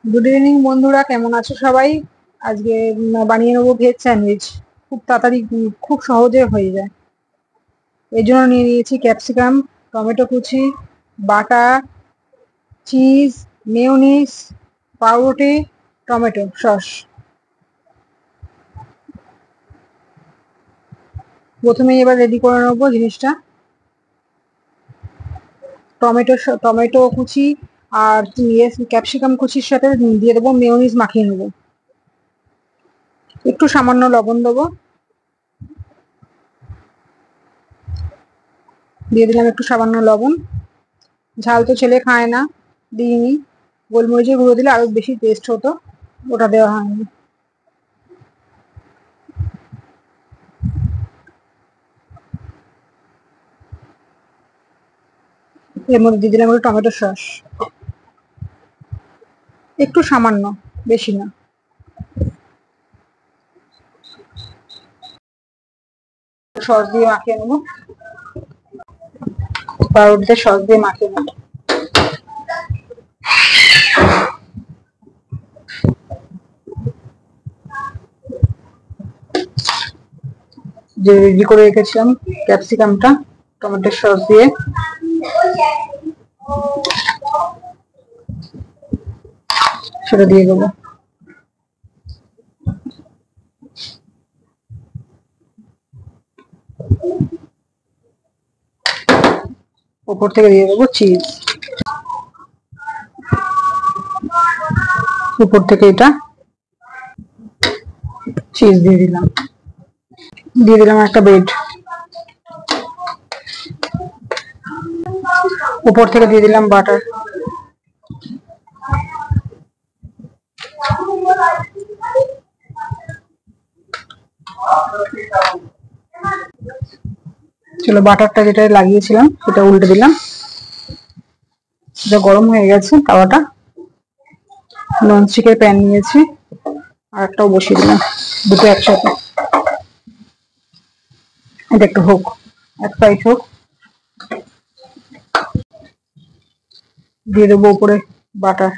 Good evening বন্ধুরা, কেমন আছো সবাই? আজকে বানিয়ে নেবো ভেজ স্যান্ডউইচ। খুব তাড়াতাড়ি খুব সহজে হয়ে যায়। এর জন্য নিয়ে নিয়েছি ক্যাপসিকাম, টমেটো কুচি, বাটা, চিজ, মেয়োনিজ, পাউরুটি, টমেটো সস। প্রথমেই এবার রেডি করে নেবো জিনিসটা। টমেটো কুচি আর ক্যাপসিকাম কুচির সাথে দিয়ে দেবো মেয়োনিজ, মাখিয়ে নেবো। একটু সামান্য লবণ দেবো, দিয়ে দিলাম একটু সামান্য লবণ। ঝাল তো ছেলে খায় না, দিইনি। গোলমরিচের গুঁড়ো দিলে আরো বেশি টেস্ট হতো, ওটা দেওয়া হয়নি। এর মধ্যে দিয়ে দিলাম একটু টমেটো সস, একটু সামান্য, বেশি না। সস দিয়ে মাখিয়ে নেবো, পাউরুটিতে সস দিয়ে মাখিয়ে নেবো। যে রেডি করে রেখেছিলাম ক্যাপসিকামটা টমেটোর সস দিয়ে সেটা দিয়ে দেবো। উপর থেকে দিয়ে দেবো চিজ, উপর থেকে এটা চিজ দিয়ে দিলাম একটা ব্রেড, উপর থেকে দিয়ে দিলাম বাটার। চলো, বাটারটা যেটা লাগিয়েছিলাম সেটা উল্টে দিলাম। সেটা গরম হয়ে গেছে, তাওয়াটা ননস্টিকের প্যান নিয়েছি, আর একটাও বসিয়ে দিলাম, দুটো একসাথে। এটা একটু হোক, এক সাইড হোক। দিয়ে দেবো উপরে বাটার।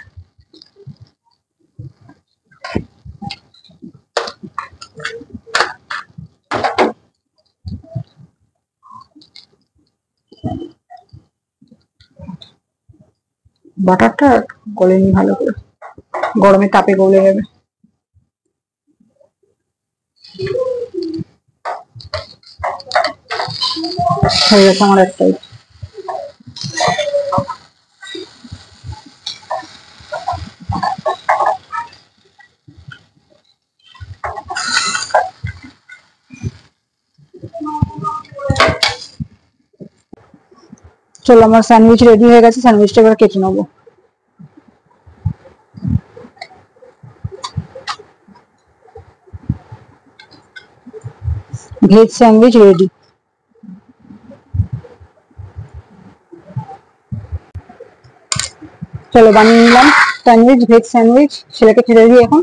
বাটারটা গলেনি ভালো করে, গরমে তাপে গলে যাবে। হয়ে গেছে আমার একটাই। চলো, আমার স্যান্ডউইচ রেডি হয়ে গেছে। স্যান্ডউইচটা এবার কেটে নেবো। Veg sandwich ready. চলো, বানিয়ে নিলাম স্যান্ডউইচ, ভেজ স্যান্ডউইচ। ছেলেকে খেতে দিই এখন,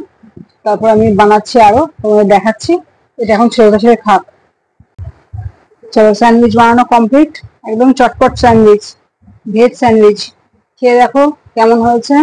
তারপর আমি বানাচ্ছি আরো, তোমাদের দেখাচ্ছি। এটা এখন ছেলের কাছে খাক। চলো, স্যান্ডউইচ বানানো কমপ্লিট। একদম চটপট স্যান্ডউইচ, ভেজ স্যান্ডউইচ। খেয়ে দেখো কেমন হয়েছে।